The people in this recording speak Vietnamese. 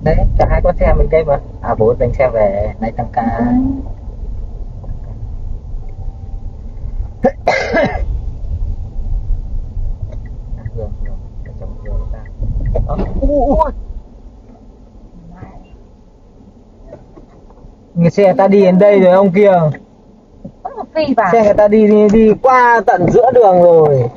Đấy, cả hai con xe mình đây mà. À, bố dành xe về nay tăng ca. Hương, để chồng Hương ra. Người xe ta đi đến đây rồi ông kia. Phi vào. Xe người ta đi qua tận giữa đường rồi.